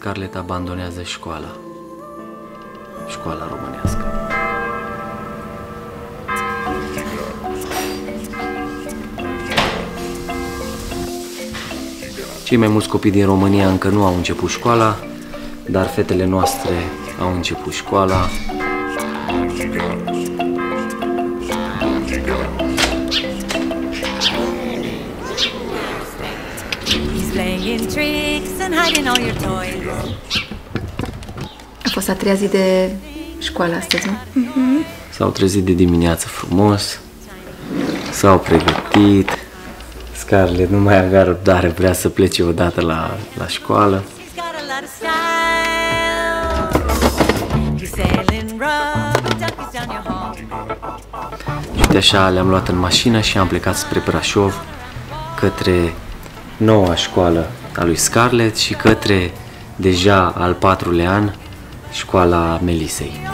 Scarlett abandonează școala. Școala românească. Cei mai mulți copii din România încă nu au început școala, dar fetele noastre au început școala. A fost a treia zi de școală astăzi, nu? S-au trezit de dimineață frumos, s-au pregătit. Scarlett nu mai avea răbdare, vrea să plece odată la școală. Și de așa le-am luat în mașină și am plecat spre Brașov, către noua școală a lui Scarlett și către deja al 4-lea an, școala Melisei.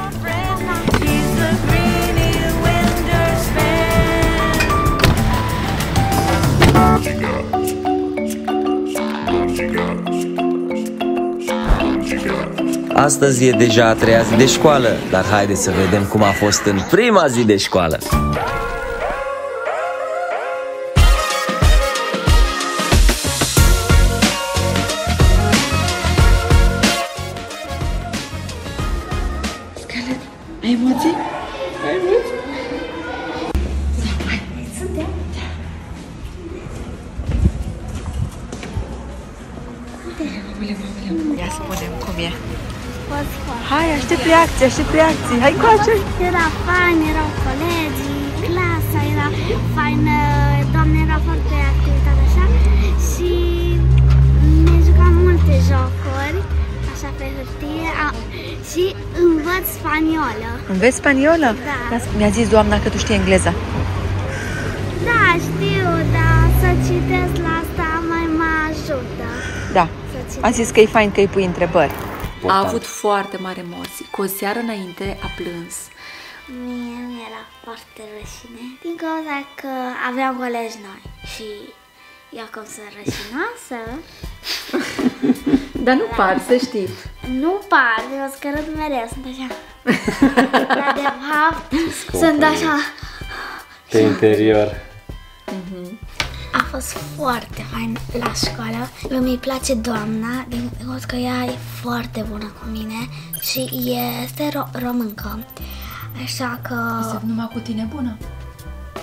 Astăzi e deja a treia zi de școală, dar haideți să vedem cum a fost în prima zi de școală. Scarlett, ai emoții? Ai emoții? Ia să vedem cum e. Hai, aștept reacții, hai coace! Era fain, erau colegii, clasa era faină, doamna era foarte activitate așa și ne jucam multe jocuri, așa pe hârtie și învăț spaniolă. Înveți spaniolă? Da. Mi-a zis doamna că tu știi engleza. Da, știu, dar să citesc la asta mai mă ajută. Da, am zis că e fain că îi pui întrebări. A avut foarte mari emoții. Cu o seară înainte a plâns. Mie mi-era foarte rușine din cauza că aveam colegi noi și eu cum sunt rușinoasă. Dar nu par, să știi. Nu par, eu scărât mereu, sunt așa. Dar de fapt sunt așa. Pe interior. A fost foarte fain la școală. Mi place doamna, din cauza că ea e foarte bună cu mine și este româncă. Așa că... Este numai cu tine bună?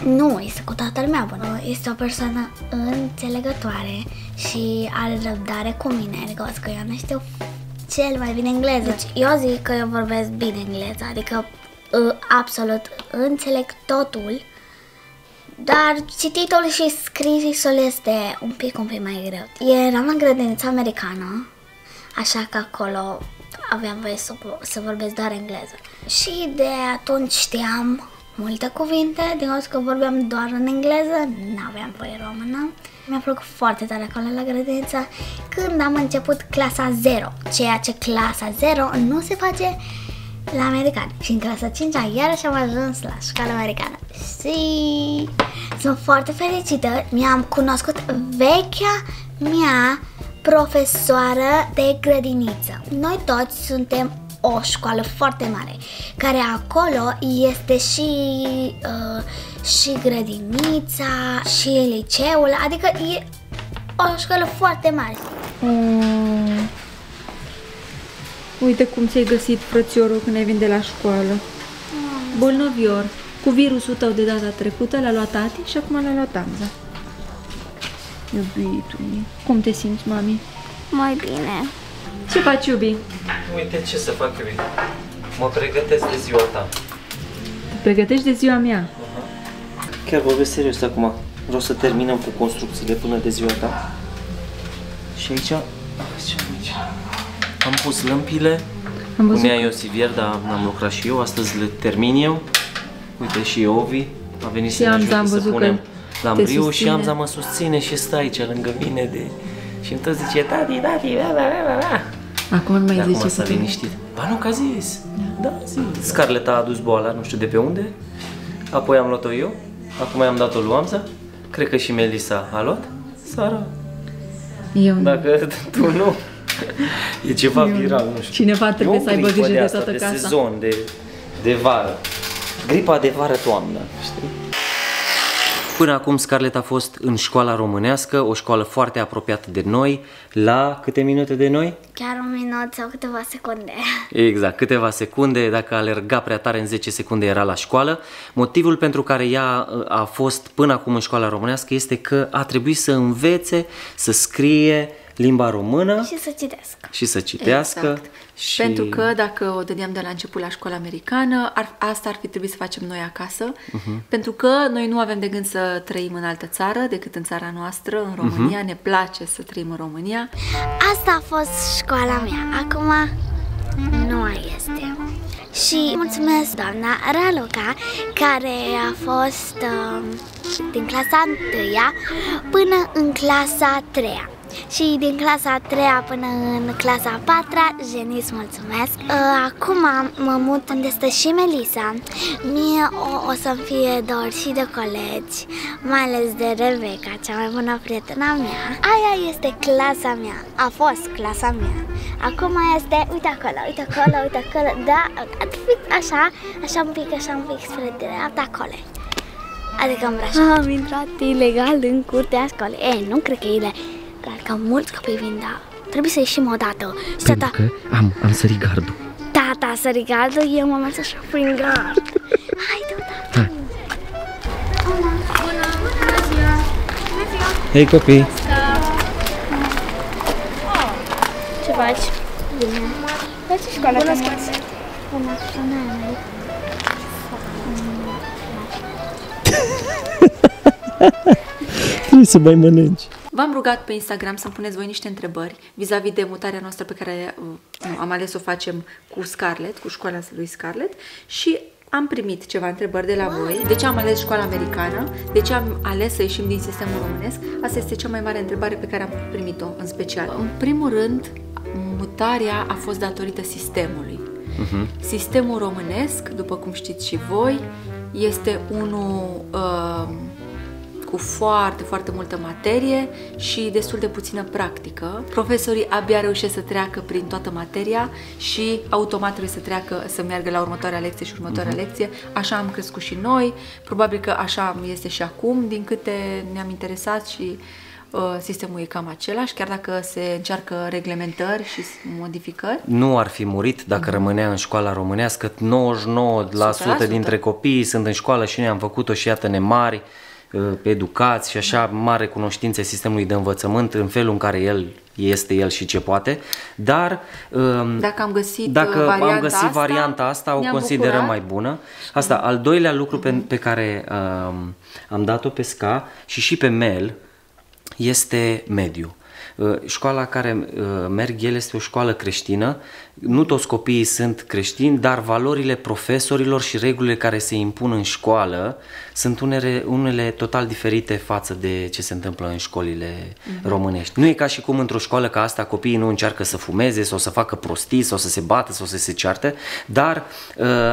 Nu, este cu toată lumea bună. Este o persoană înțelegătoare și are răbdare cu mine, adică că eu nu știu cel mai bine engleză. Deci eu zic că eu vorbesc bine engleză, adică absolut înțeleg totul, dar cititul și scrisul este un pic mai greu. Eram în grădinița americană, așa că acolo aveam voie să vorbesc doar engleză. Și de atunci știam multe cuvinte, din cauza că vorbeam doar în engleză, nu aveam voie română. Mi-a plăcut foarte tare acolo la grădiniță când am început clasa 0, ceea ce clasa 0 nu se face la american. Și în clasa 5-a iarăși am ajuns la școala americană. Și sunt foarte fericită, mi-am cunoscut vechea mea profesoară de grădiniță. Noi toți suntem o școală foarte mare, care acolo este și grădinița, și liceul, adică e o școală foarte mare. Uite cum ți-ai găsit frățiorul când ai venit de la școală. Bolnovior. Cu virusul tău de data trecută l-a luat tati și acum l-a luat Amza. Iubitul meu, cum te simți, mami? Mai bine. Ce faci, iubi? Uite ce să fac, iubi. Mă pregătesc de ziua ta. Te pregătești de ziua mea? Chiar vorbesc serios acum. Vreau să terminăm cu construcțiile până de ziua ta. Și aici, am pus lămpile. Punea Iosivier, dar am lucrat și eu. Astăzi le termin eu. Uite și Ovi a venit să ne ajute să punem lambriu și Amza mă susține și stă aici lângă mine și îmi tot zice tati, Acum nu mai zice. Acum s-a liniștit. Ba nu, că a zis. Da, zis. Scarlett a adus boala, nu știu de pe unde. Apoi am luat-o eu. Acum i-am dat-o lui Amza. Cred că și Melisa a luat. Sara. Eu nu. Dacă tu nu. E ceva viral, nu știu. Cineva trebuie să aibă grijă de toată casa. De sezon, de vară. Gripa de vară-toamnă, știi? Până acum Scarlett a fost în școala românească, o școală foarte apropiată de noi, la câte minute de noi? Chiar un minut sau câteva secunde. Exact, câteva secunde, dacă alerga prea tare în 10 secunde era la școală. Motivul pentru care ea a fost până acum în școala românească este că a trebuit să învețe să scrie limba română și să citească. Și să citească. Exact. Și... Pentru că dacă o dădeam de la început la școala americană, asta ar fi trebuit să facem noi acasă, pentru că noi nu avem de gând să trăim în altă țară decât în țara noastră, în România, ne place să trăim în România. Asta a fost școala mea, acum nu mai este. Și mulțumesc doamna Raluca, care a fost din clasa 1-a până în clasa 3-a. Și din clasa 3-a până în clasa 4-a, Jenis, mulțumesc. Acum mă mut unde stă și Melissa. Mie o să-mi fie dor și de colegi, mai ales de Rebecca, cea mai bună prietena mea. Aia este clasa mea, a fost clasa mea. Acum este, uite acolo, uite acolo, uite acolo, da, așa, așa un pic spre dreapta acolo. Adică îmbrășat. Am intrat ilegal în curtea școlii. Ei, nu cred că e ilegal. Că mulți copii vin, da. Trebuie să ieșim odată. Pentru că am sărit gardul. Tata a sărit gardul, eu m-am mers așa prin gard. Haide odată. Bună ziua. Hei copii. Ce faci? Bine. Faci școala ta? Bună. Trebuie să mai mănânci. V-am rugat pe Instagram să-mi puneți voi niște întrebări vis-a-vis de mutarea noastră pe care am ales să o facem cu Scarlett, cu școala lui Scarlett, și am primit ceva întrebări de la voi. De ce am ales școala americană? De ce am ales să ieșim din sistemul românesc? Asta este cea mai mare întrebare pe care am primit-o în special. În primul rând, mutarea a fost datorită sistemului. Sistemul românesc, după cum știți și voi, este unul cu foarte, foarte multă materie și destul de puțină practică. Profesorii abia reușesc să treacă prin toată materia și automat trebuie să treacă, să meargă la următoarea lecție și următoarea lecție. Așa am crescut și noi, probabil că așa este și acum, din câte ne-am interesat, și sistemul e cam același, chiar dacă se încearcă reglementări și modificări. Nu ar fi murit dacă rămânea în școala românească. 99% dintre copii sunt în școală și noi am făcut-o și iată-ne mari, educați și așa, mare cunoștințe sistemului de învățământ în felul în care el este el și ce poate, dar dacă am găsit, varianta asta, o considerăm mai bună. Asta, al doilea lucru pe care am dat-o pe SCA și pe MEL este mediu. Școala care merg el este o școală creștină, nu toți copiii sunt creștini, dar valorile profesorilor și regulile care se impun în școală sunt unele total diferite față de ce se întâmplă în școlile românești. Nu e ca și cum într-o școală ca asta copiii nu încearcă să fumeze sau să facă prostii sau să se bată sau să se cearte, dar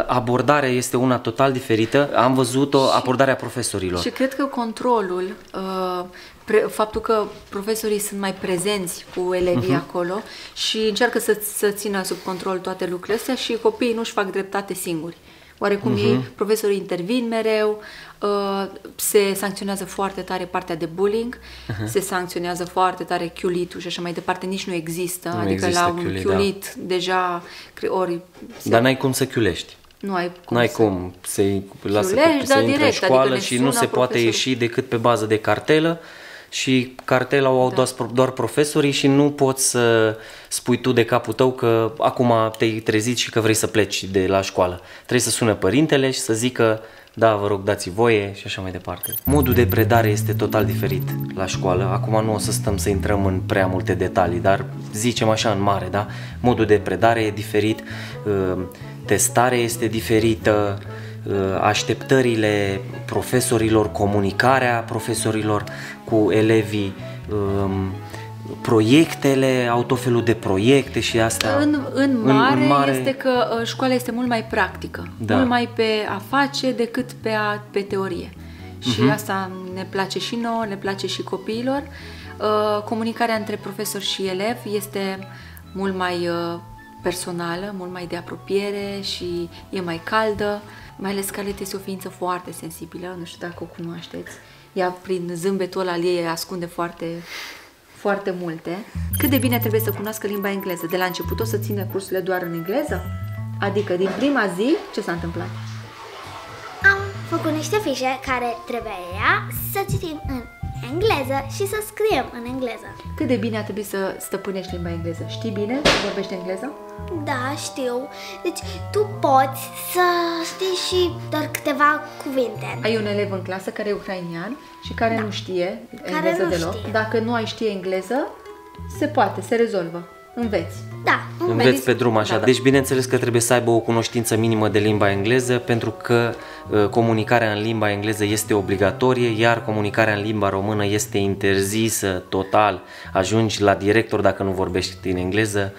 abordarea este una total diferită. Am văzut-o, abordarea profesorilor. Și cred că controlul, faptul că profesorii sunt mai prezenți cu elevii acolo și încearcă să țină sub control toate lucrurile astea și copiii nu-și fac dreptate singuri. Oarecum ei, profesorii intervin mereu, se sancționează foarte tare partea de bullying, se sancționează foarte tare chiulitul și așa mai departe, nici nu există, adică la un chiulit deja ori... Dar n-ai cum să chiulești. Nu ai cum să-i lasă să intre în școală, adică și nu se poate ieși decât pe bază de cartelă. Și cartela o au doar profesorii și nu poți să spui tu de capul tău că acum te-ai trezit și că vrei să pleci de la școală. Trebuie să sună părintele și să zică da, vă rog, dați voie și așa mai departe. Modul de predare este total diferit la școală. Acum nu o să stăm să intrăm în prea multe detalii, dar zicem așa în mare, da? Modul de predare e diferit, testarea este diferită, așteptările profesorilor, comunicarea profesorilor cu elevii, proiectele, au tot felul de proiecte și asta. În mare este că școala este mult mai practică, mult mai pe a face decât pe teorie. Și asta ne place și nouă, ne place și copiilor. Comunicarea între profesor și elev este mult mai personală, mult mai de apropiere și e mai caldă. Mai ales Scarlett este o ființă foarte sensibilă, nu știu dacă o cunoașteți. Ea, prin zâmbetul ăla ei, ascunde foarte multe. Cât de bine trebuie să cunoască limba engleză? De la început o să țină cursurile doar în engleză? Adică din prima zi, ce s-a întâmplat? Am făcut niște fișe care trebuia să citim în engleză și să scriem în engleză. Cât de bine a trebuit să stăpânești limba engleză? Știi bine să vorbești engleză? Da, știu. Deci tu poți să știi și doar câteva cuvinte. Ai un elev în clasă care e ucrainian și care nu știe engleză deloc. Dacă nu ai știe engleză, se poate, se rezolvă. Înveți. Da, înveți pe drum așa. Da. Deci bineînțeles că trebuie să aibă o cunoștință minimă de limba engleză, pentru că comunicarea în limba engleză este obligatorie, iar comunicarea în limba română este interzisă total. Ajungi la director dacă nu vorbești în engleză,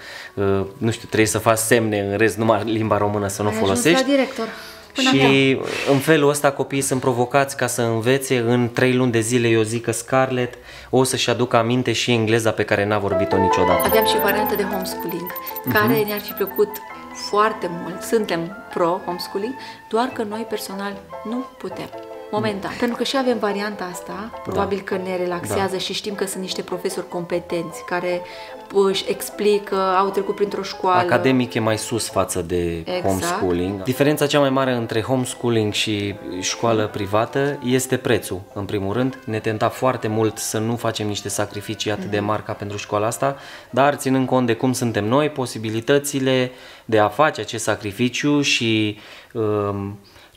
nu știu, trebuie să faci semne, în rest numai limba română să nu o folosești. La director. Și în felul ăsta copiii sunt provocați ca să învețe în 3 luni de zile. Eu zic că Scarlett o să-și aducă aminte și engleza pe care n-a vorbit-o niciodată. Aveam și varianta de homeschooling, care ne-ar fi plăcut foarte mult. Suntem pro-homeschooling, doar că noi personal nu putem. Momentan. Pentru că și avem varianta asta, probabil că ne relaxează și știm că sunt niște profesori competenți care își explică, au trecut printr-o școală. Academic e mai sus față de homeschooling. Diferența cea mai mare între homeschooling și școală privată este prețul. În primul rând, ne tenta foarte mult să nu facem niște sacrificii atât de mari ca pentru școala asta, dar ținând cont de cum suntem noi, posibilitățile de a face acest sacrificiu și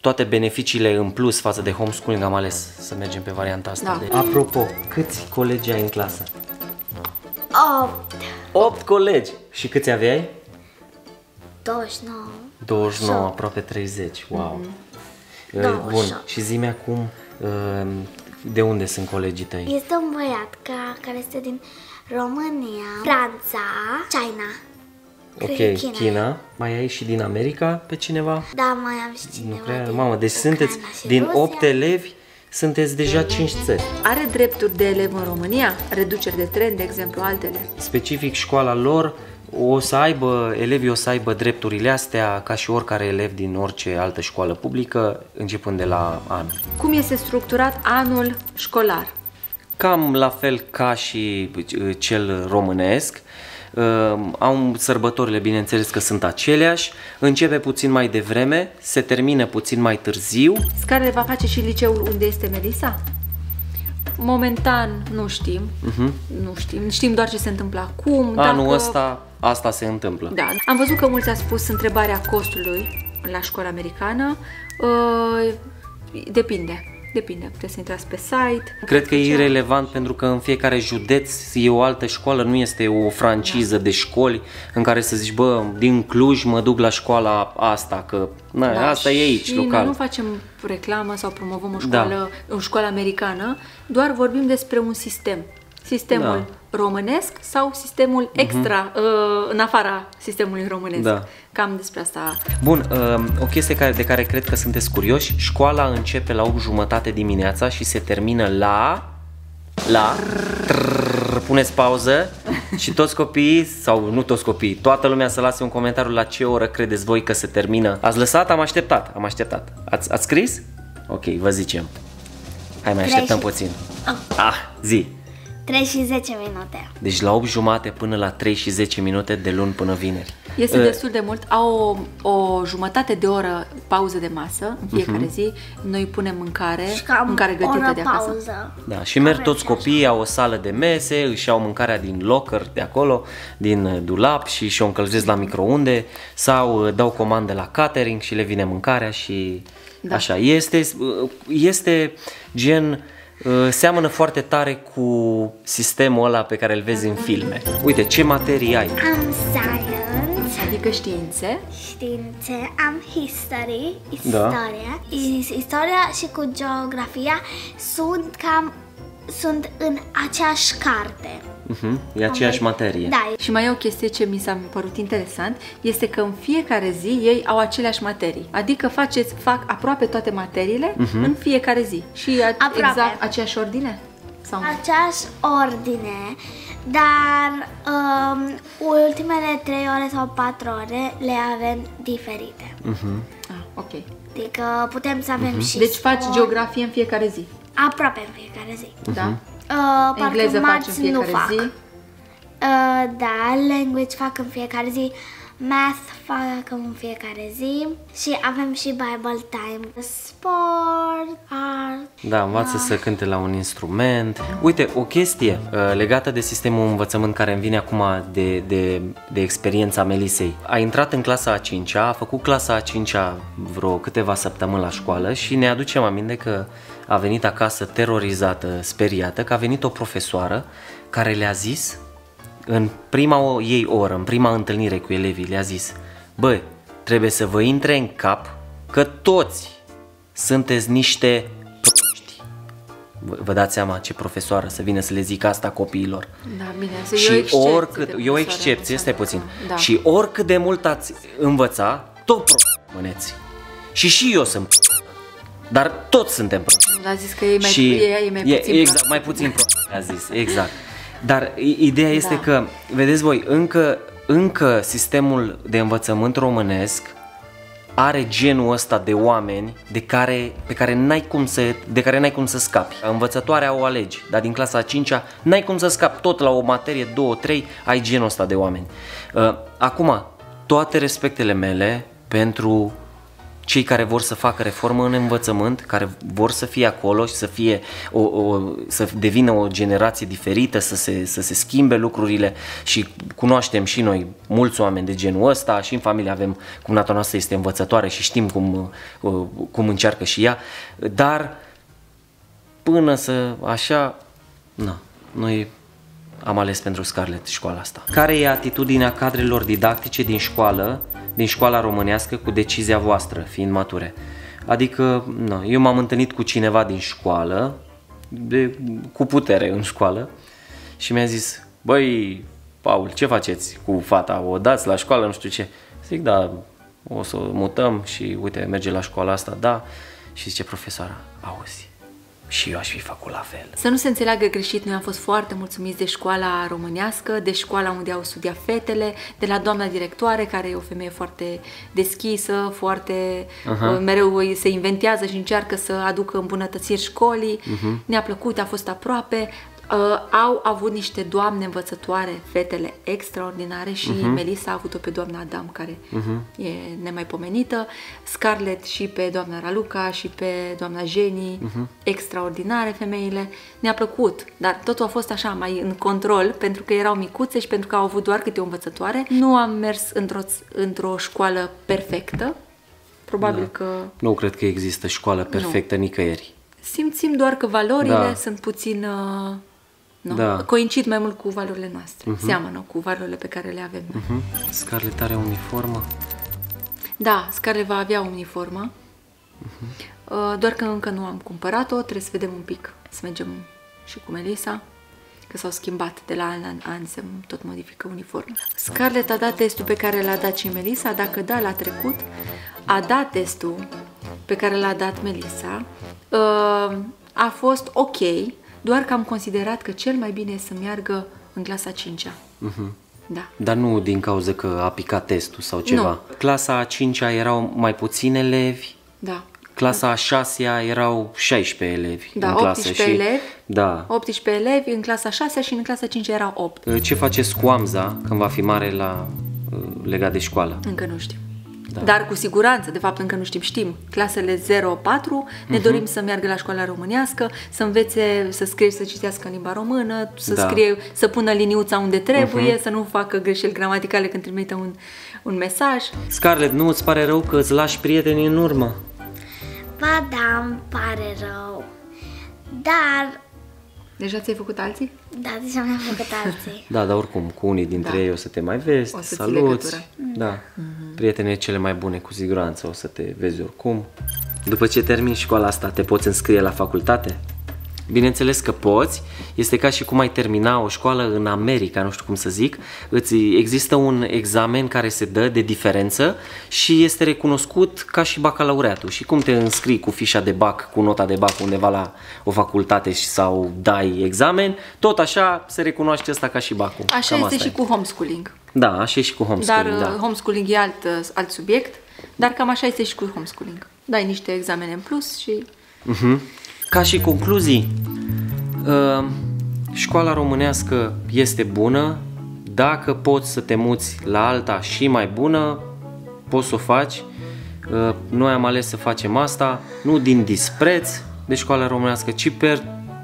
toate beneficiile în plus față de homeschooling, am ales să mergem pe varianta asta. Da. Apropo, câți colegi ai în clasă? 8 colegi. Și câți aveai? 29. 29, aproape 30. Wow. Bun. Și zi-mi acum, de unde sunt colegii tăi? Este un băiat care este din România, Franța, China. Ok, China. Mai ai și din America pe cineva? Da, mai am și cineva. Nu cred, mamă, deci sunteți din 8 elevi, sunteți deja 5 țări. Are drepturi de elev în România? Reduceri de tren, de exemplu, altele? Specific școala lor, elevii o să aibă drepturile astea ca și oricare elev din orice altă școală publică, începând de la an. Cum este structurat anul școlar? Cam la fel ca și cel românesc. Au sărbătorile, bineînțeles că sunt aceleași, începe puțin mai devreme, se termină puțin mai târziu. Scarlett va face și liceul unde este Melissa? Momentan nu știm, nu știm, știm doar ce se întâmplă acum. Anul ăsta, asta se întâmplă. Da. Am văzut că mulți a spus întrebarea costului la școala americană, depinde, puteți să intrați pe site. Cred că e irelevant pentru că în fiecare județ e o altă școală, nu este o franciză de școli în care să zici, bă, din Cluj mă duc la școala asta, că asta e aici, și local. Noi nu facem reclamă sau promovăm o școală americană, doar vorbim despre un sistem. Sistemul românesc sau sistemul extra, în afara sistemului românesc. Da. Cam despre asta. Bun, o chestie de care cred că sunteți curioși, școala începe la 8:30 dimineața și se termină puneți pauză și toți copiii, sau nu toți copiii, toată lumea să lase un comentariu la ce oră credeți voi că se termină. Ați lăsat? Am așteptat. Ați scris? Ok, vă zicem. Hai, mai așteptăm puțin. Zi. 3 și 10 minute. Deci la 8:30 până la 3 și 10 minute de luni până vineri. Este destul de mult. Au o jumătate de oră pauză de masă în fiecare zi. Noi punem mâncare gătită de acasă. Pauză. Da, și merg toți copiii, au o sală de mese, își iau mâncarea din locker de acolo, din dulap și o încălzesc la microunde sau dau comandă la catering și le vine mâncarea și așa. Este gen... seamănă foarte tare cu sistemul ăla pe care îl vezi în filme. Uite, ce materii ai? Am science, adică științe. Am history, istoria și cu geografia sunt în aceeași carte. E aceeași materie. Da. Și mai e o chestie ce mi s-a părut interesant, este că în fiecare zi ei au aceleași materii. Adică fac aproape toate materiile în fiecare zi. Și exact aceeași ordine? Sau? Aceeași ordine. dar ultimele 3 ore sau 4 ore le avem diferite. Ok. Adică putem să avem și Deci faci geografie în fiecare zi? Aproape în fiecare zi. Da? Engleză faci în fiecare zi? Da, language fac în fiecare zi, math fac în fiecare zi și avem și Bible time, sport, art. Da, învață să cânte la un instrument. Uite, o chestie legată de sistemul învățământ care îmi vine acum de experiența Melisei. A intrat în clasa a 5-a, a făcut clasa a 5-a vreo câteva săptămâni la școală și ne aducem aminte că a venit acasă terorizată, speriată, că a venit o profesoară care le-a zis, în prima ei oră, în prima întâlnire cu elevii, le-a zis: bă, trebuie să vă intre în cap că toți sunteți niște proști. Vă dați seama ce profesoară să vină să le zică asta copiilor. Da, bine, și e o excepție, stai puțin. Da. Și oricât de mult ați învăța, tot rămâneți. Și eu sunt dar toți suntem proști. A zis că e mai puțin exact, mai puțin proști, a zis, exact. Dar ideea este că, vedeți voi, încă sistemul de învățământ românesc are genul ăsta de oameni de care n-ai cum să scapi. Învățătoarea o alegi, dar din clasa a 5-a n-ai cum să scapi, tot la o materie, 2-3, ai genul ăsta de oameni. Acum, toate respectele mele pentru cei care vor să facă reformă în învățământ, care vor să fie acolo și să fie să devină o generație diferită, să se schimbe lucrurile și cunoaștem și noi mulți oameni de genul ăsta și în familie avem, cumnata noastră este învățătoare și știm cum încearcă și ea, dar până să așa, noi am ales pentru Scarlett școala asta. Care e atitudinea cadrelor didactice din școala românească cu decizia voastră, fiind mature? Adică, eu m-am întâlnit cu cineva din școală, cu putere în școală, și mi-a zis: băi, Paul, ce faceți cu fata? O dați la școală, nu știu ce. Zic: da, o să o mutăm și uite, merge la școala asta, da. Și zice profesoara: auzi, și eu aș fi făcut la fel. Să nu se înțeleagă greșit, noi am fost foarte mulțumiți de școala românească, de școala unde au studiat fetele, de la doamna directoare, care e o femeie foarte deschisă, foarte mereu se inventează și încearcă să aducă îmbunătățiri școlii. Ne-a plăcut, a fost aproape. Au avut niște doamne învățătoare, fetele extraordinare și Melissa a avut-o pe doamna Adam, care e nemaipomenită, Scarlett și pe doamna Raluca și pe doamna Jenny, extraordinare femeile. Ne-a plăcut, dar totul a fost așa, mai în control, pentru că erau micuțe și pentru că au avut doar câte o învățătoare. Nu am mers într-o școală perfectă, probabil că... Nu cred că există școală perfectă nicăieri. Simțim doar că valorile sunt puțin... coincid mai mult cu valorile noastre, seamănă cu valorile pe care le avem noi. Scarlett are uniformă? Da, Scarlett va avea uniformă, doar că încă nu am cumpărat-o, trebuie să vedem un pic, să mergem și cu Melissa, că s-au schimbat de la an la an, se tot modifică uniforma. Scarlett a dat testul pe care l-a dat și Melissa, dacă da, l-a trecut, a dat testul pe care l-a dat Melissa, a fost ok, doar că am considerat că cel mai bine e să meargă în clasa 5-a. Da. Dar nu din cauza că a picat testul sau ceva. Nu. Clasa a 5-a erau mai puțini elevi. Da. Clasa a 6-a erau 16 elevi în clasă. 18 elevi. Da. 18 elevi în clasa 6 și în clasa 5 erau 8. Ce faceți cu Amza când va fi mare legat de școală? Încă nu știm. Da. Dar cu siguranță, de fapt încă nu știm. Clasele 0-4 ne dorim să meargă la școala românească, să învețe să scrie, să citească în limba română, să scrie, să pună liniuța unde trebuie, să nu facă greșeli gramaticale când trimite un mesaj. Scarlett, nu îți pare rău că îți lași prietenii în urmă? Ba da, îmi pare rău. Dar... Deja ți-ai făcut alții? Da, deja mi-am făcut alții. Da, dar oricum, cu unii dintre ei o să te mai vezi, saluți. Da. Prietenele cele mai bune, cu siguranță, o să te vezi oricum. După ce termini școala asta, te poți înscrie la facultate? Bineînțeles că poți, este ca și cum ai termina o școală în America, nu știu cum să zic, există un examen care se dă de diferență și este recunoscut ca și bacalaureatul. Și cum te înscrii cu fișa de bac, cu nota de bac undeva la o facultate sau dai examen, tot așa se recunoaște asta ca și bacul. Așa este și cu homeschooling. Da, așa e și cu homeschooling. Dar homeschooling e alt subiect, dar cam așa este și cu homeschooling. Dai niște examene în plus și... Ca și concluzii, școala românească este bună, dacă poți să te muți la alta și mai bună, poți să o faci. Noi am ales să facem asta, nu din dispreț de școala românească, ci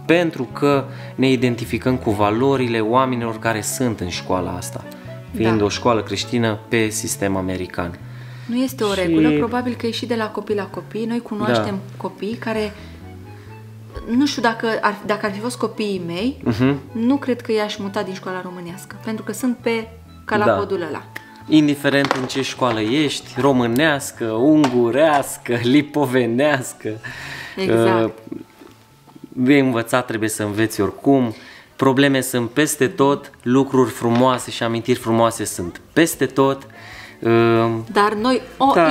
pentru că ne identificăm cu valorile oamenilor care sunt în școala asta, fiind o școală creștină pe sistem american. Nu este o regulă, probabil că e și de la copii la copii. Noi cunoaștem copii care... Nu știu dacă ar fi fost copiii mei, nu cred că i-aș muta din școala românească, pentru că sunt pe calapodul ăla. Indiferent în ce școală ești, românească, ungurească, lipovenească, exact. Vei învăța, trebuie să înveți oricum, probleme sunt peste tot, lucruri frumoase și amintiri frumoase sunt peste tot. Dar noi,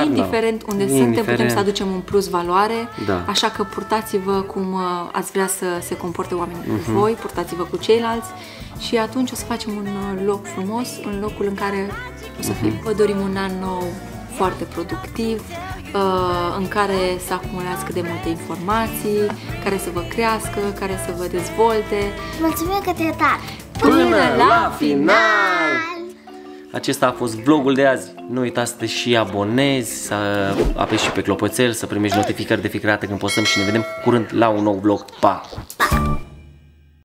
indiferent unde suntem, putem să aducem un plus valoare, așa că purtați-vă cum ați vrea să se comporte oamenii cu voi, purtați-vă cu ceilalți și atunci o să facem un loc frumos, în locul în care o să fim. Vă dorim un an nou foarte productiv, în care să acumulați cât de multe informații, care să vă crească, care să vă dezvolte. Mulțumim că te-ai tare! Până la final! Acesta a fost vlogul de azi. Nu uitați să te și abonezi, să apeși și pe clopoțel, să primești notificări de fiecare dată când postăm și ne vedem curând la un nou vlog. Pa!